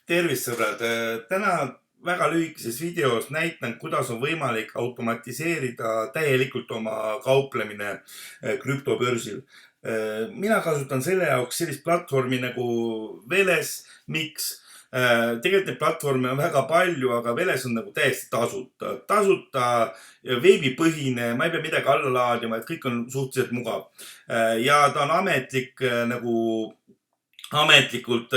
Tervist sõbrad, täna väga lühikeses videos näitan, kuidas on võimalik automatiseerida täielikult oma kauplemine krüptobörsil. Mina kasutan selle jaoks sellist platvormi nagu Veles. Miks? Tegelikult neid platvorme on väga palju, aga Veles on nagu täiesti tasuta, veebipõhine, ma ei pea midagi alla laadima, et kõik on suhteliselt mugav. Ja ta on ametlikult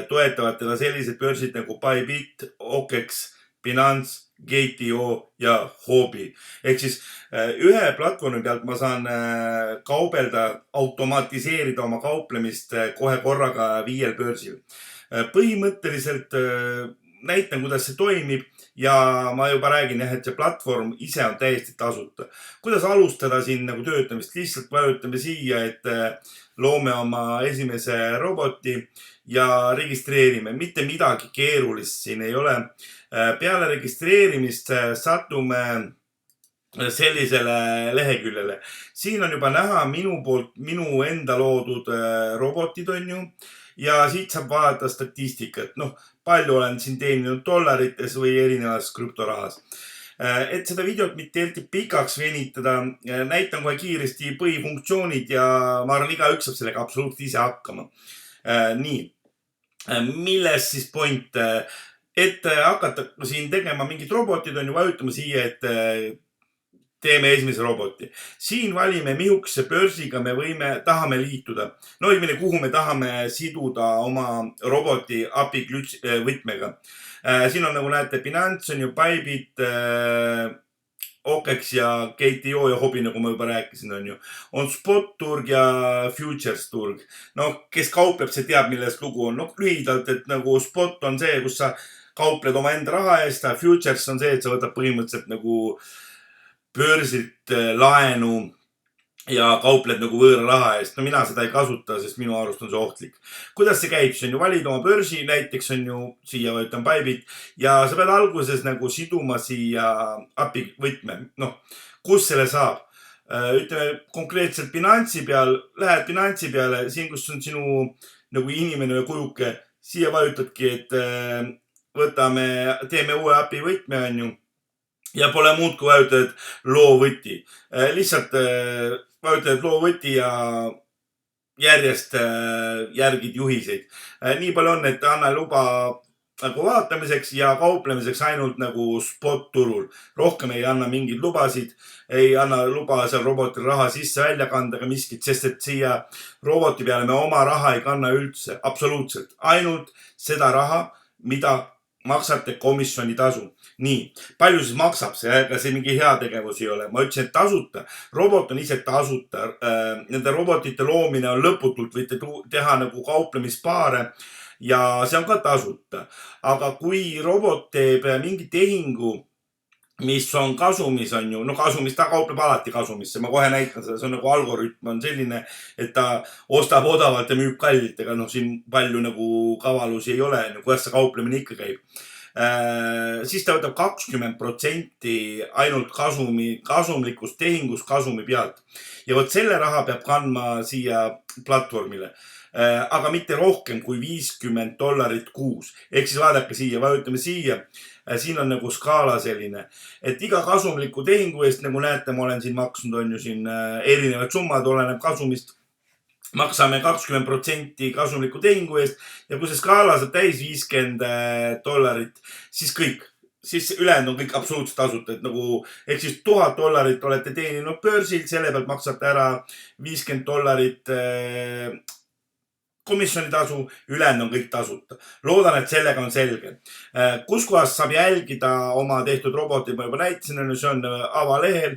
toetavad teda sellised börsid nagu Bybit, OKX, Binance, Gate.io ja Huobi. Ehk siis ühe platvormi pealt ma saan kaubelda, automatiseerida oma kauplemist kohe korraga 5 börsil. Põhimõtteliselt näitan, kuidas see toimib ja ma juba räägin, et see platvorm ise on täiesti tasuta. Kuidas alustada siin nagu töötamist? Lihtsalt vajutame siia, et loome oma esimese roboti ja registreerime. Mitte midagi keerulist siin ei ole. Peale registreerimist satume sellisele leheküljele. Siin on juba näha minu enda loodud robotid on ju. Ja siit saab vaadata statistikat. Palju olen siin teeninud dollarites või erinevas krüptorahas. Et seda videot mitte eriti pikaks venitada, näitan kohe kiiresti põhifunktsioonid ja ma arvan, igaüks saab sellega absoluutselt ise hakkama. Nii, milles siis point? Et hakata siin tegema mingid robotid on ju, vajutama siia, et teeme esimese roboti. Siin valime, mihukese börsiga me tahame liituda. Kuhu me tahame siduda oma roboti API võtmega. Siin on nagu näete Binance on ju Bybit, OKX ja Gate.io ja Huobi, nagu ma juba rääkisin, on ju. On spot turg ja futures turg. Kes kaupleb, see teab, milles lugu on. Lühidalt, et nagu spot on see, kus sa kaupled oma enda raha eest, ja futures on see, et sa võtad põhimõtteliselt nagu börsilt laenu ja kaupled nagu võõra raha eest. Mina seda ei kasuta, sest minu arust on see ohtlik. Kuidas see käib? See on ju valid oma börsi, näiteks on ju siia võtan Bybit ja sa pead alguses nagu siduma siia API võtme. Kus selle saab? Ütleme konkreetselt Binance'i peal, lähed Binance'i peale, siin kus on sinu nagu inimene või kujuke, siia vajutadki, et teeme uue API võtme on ju. Ja pole muud, kui vajutad loo võti. Lihtsalt vajutad loo võti ja järjest järgid juhiseid. Nii palju on, et anna luba nagu vaatamiseks ja kauplemiseks ainult nagu spot turul. Rohkem ei anna mingeid lubasid, ei anna luba seal robotil raha sisse välja kanda ega miskit, sest et siia roboti peale me oma raha ei kanna üldse. Absoluutselt. Ainult seda raha, mida maksate komisjoni tasu. Nii, palju siis maksab see, ega see mingi heategevus ei ole. Ma ütlesin, et tasuta. Robot on ise tasuta. Nende robotite loomine on lõputult, võite teha nagu kauplemispaare ja see on ka tasuta. Aga kui robot teeb mingi tehingu, mis on kasumis on ju, kasumis, ta kaupleb alati kasumisse. Ma kohe näitan seda, see on nagu algoritm on selline, et ta ostab odavalt ja müüb kallilt, ega siin palju nagu kavalusi ei ole, kuidas see kauplemine ikka käib. Siis ta võtab 20% ainult kasumlikust tehingus kasumi pealt. Ja võt selle raha peab kandma siia platvormile. Aga mitte rohkem kui $50 kuus. Ehk siis vaadake siia, vajutame siia. Siin on nagu skaala selline, et iga kasumliku tehingu eest, nagu näete, ma olen siin maksnud, on ju siin erinevad summad, oleneb kasumist. Maksame 20% kasumliku tehingu eest ja kui see skaala saab täis $50, siis kõik. Siis ülejäänud on kõik absoluutselt tasuta, et nagu, ehk siis $1000 olete teeninud börsilt, selle pealt maksate ära $50 komisjoni tasu, ülejäänud on kõik tasuta. Loodan, et sellega on selge. Kus kohas saab jälgida oma tehtud roboteid, ma juba näitasin, see on avalehel,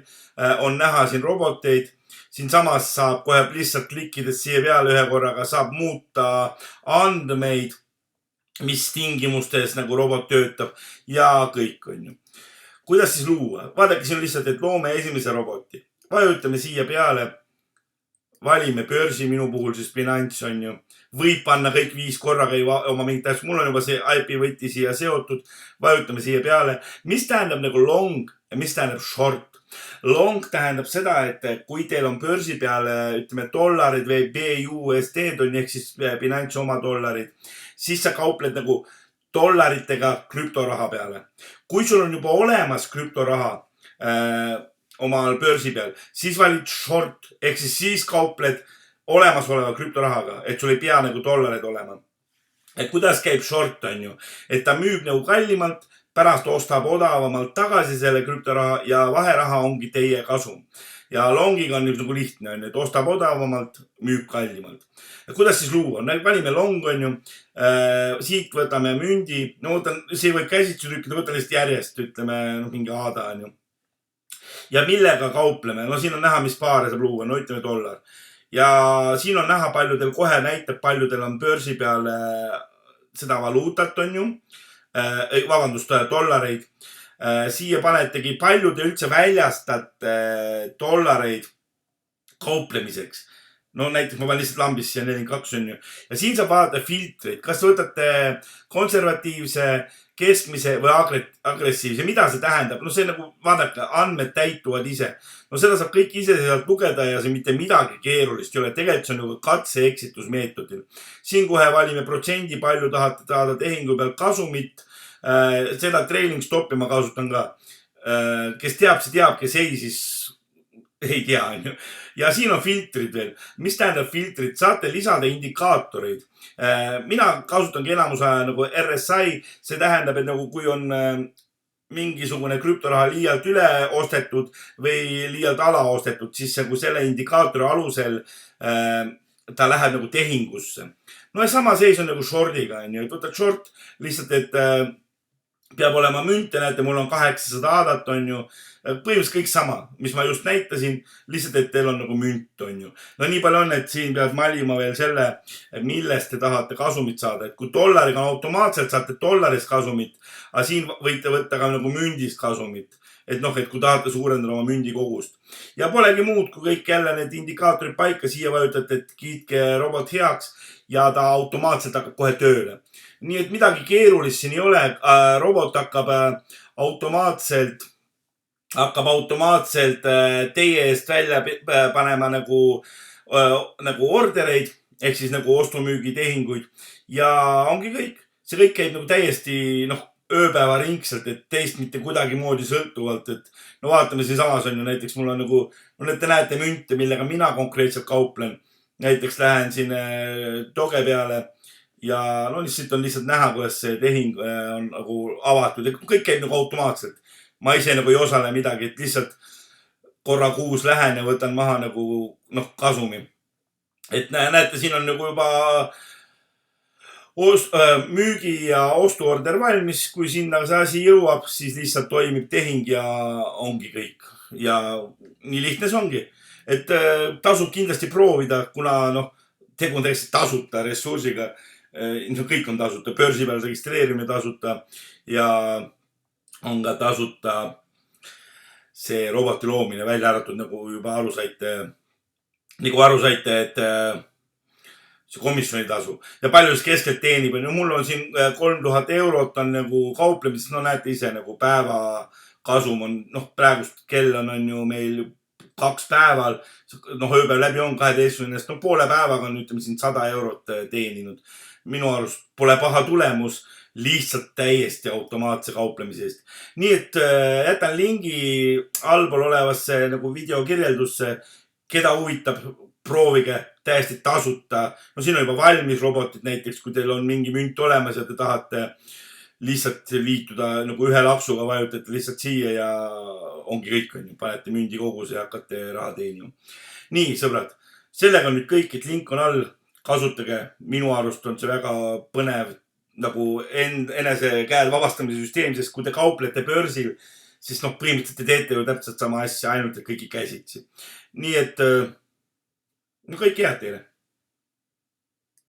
on näha siin roboteid. Siin samas saab kohe lihtsalt klikkides siia peale ühe korraga, saab muuta andmeid, mis tingimustes nagu robot töötab ja kõik on ju. Kuidas siis luua? Vaadake siin lihtsalt, et loome esimese roboti. Vajutame siia peale, valime börsi, minu puhul siis Binance on ju. Võib panna kõik 5 korraga oma mingit asja. Mul on juba see IP võti siia seotud. Vajutame siia peale. Mis tähendab nagu long ja mis tähendab short? Long tähendab seda, et kui teil on börsi peale, ütleme, dollarid või BUSD-d on ehk siis Binance oma dollarid, siis sa kaupled nagu dollaritega krüptoraha peale. Kui sul on juba olemas krüptoraha omal börsi peal, siis valid short ehk siis kaupled olemasoleva krüptorahaga, et sul ei pea nagu dollareid olema. Et kuidas käib short on ju, et ta müüb nagu kallimalt, pärast ostab odavamalt tagasi selle krüptoraha ja vaheraha ongi teie kasum. Ja longiga on nüüd nagu lihtne on, et ostab odavamalt, müüb kallimalt. Kuidas siis luua? Valime long on ju, siit võtame mündi, no võtan, see võib käsitsi tükkida, võtan lihtsalt järjest, ütleme mingi aada on ju. Ja millega kaupleme? No siin on näha, mis paare saab luua, no ütleme dollar. Ja siin on näha paljudel, kohe näitab paljudel on börsi peal seda valuutat on ju, vabandust, dollareid. Siia panetegi palju te üldse väljastate dollareid kauplemiseks. No näiteks ma panen lihtsalt lambisse ja 42 on ju. Ja siin saab vaadata filtreid, kas võtate konservatiivse, keskmise või agressiivse. Mida see tähendab? No see nagu vaadake, andmed täituvad ise. No seda saab kõik ise sealt lugeda ja see mitte midagi keerulist ei ole. Tegelikult see on nagu katse-eksitusmeetodil. Siin kohe valime protsendi, palju tahate saada tehingu peal kasumit. Seda trailing stoppi ma kasutan ka. Kes teab, see teab, kes ei, siis ei tea, on ju. Ja siin on filtrid veel. Mis tähendab filtrid? Saate lisada indikaatoreid. Mina kasutangi enamus aja nagu RSI. See tähendab, et nagu kui on mingisugune krüptoraha liialt üle ostetud või liialt ala ostetud, siis nagu selle indikaatori alusel ta läheb nagu tehingusse. No ja sama seis on nagu shortiga, on ju. Võtad short lihtsalt, et peab olema münt ja näete, mul on 800 aadat, on ju. Põhimõtteliselt kõik sama, mis ma just näitasin, lihtsalt, et teil on nagu münt, on ju. No nii palju on, et siin pead valima veel selle, millest te tahate kasumit saada. Et kui dollariga on automaatselt, saate dollarist kasumit, aga siin võite võtta ka nagu mündist kasumit. Et noh, et kui tahate suurendada oma mündi kogust. Ja polegi muud, kui kõik jälle need indikaatorid paika, siia vajutate, et kiitke robot heaks ja ta automaatselt hakkab kohe tööle. Nii et midagi keerulist siin ei ole. Robot hakkab automaatselt teie eest välja panema nagu ordereid ehk siis nagu ostumüügitehinguid ja ongi kõik. See kõik käib nagu täiesti ööpäeva ringselt, et teist mitte kuidagi moodi sõltuvalt, et no vaatame siin samas on ju näiteks mul on nagu, no te näete münte, millega mina konkreetselt kauplen. Näiteks lähen siin Doge peale ja no siit on lihtsalt näha, kuidas see tehing on nagu avatud ja kõik käib nagu automaatselt. Ma ise nagu ei osale midagi, et lihtsalt korra kuus lähen ja võtan maha nagu kasumi. Et näete, siin on nagu juba müügi ja ostuorder valmis. Kui sinna see asi jõuab, siis lihtsalt toimib tehing ja ongi kõik. Ja nii lihtne see ongi. Et tasub kindlasti proovida, kuna tegu on täiesti tasuta ressursiga. Kõik on tasuta, börsi peal registreerimine tasuta ja on ka tasuta see roboti loomine välja arvatud, nagu juba aru saite, et see komisjoni tasu ja palju siis keskelt teenib. Mul on siin 3000 eurot on nagu kauplemis, näete ise nagu päeva kasum on, praegust kell on ju meil 2 päeval, ööpäev läbi on 12, poole päevaga on ütleme siin 100 eurot teeninud. Minu arust pole paha tulemus, lihtsalt täiesti automaatse kauplemise eest. Nii et jätan lingi allpool olevasse nagu videokirjeldusse, keda huvitab, proovige täiesti tasuta. Siin on juba valmis robotid näiteks, kui teil on mingi münt olemas ja te tahate lihtsalt liituda nagu ühe laksuga, vajutate lihtsalt siia ja ongi kõik, panete mündi koguse ja hakkate raha teenima. Nii, sõbrad, sellega on nüüd kõik, et link on all, kasutage. Minu arust on see väga põnev nagu enese käed vabastamise süsteem, sest kui te kauplete börsil, siis põhimõtteliselt te teete ju täpselt sama asja, ainult et kõiki käsitsi. Nii et kõike head teile.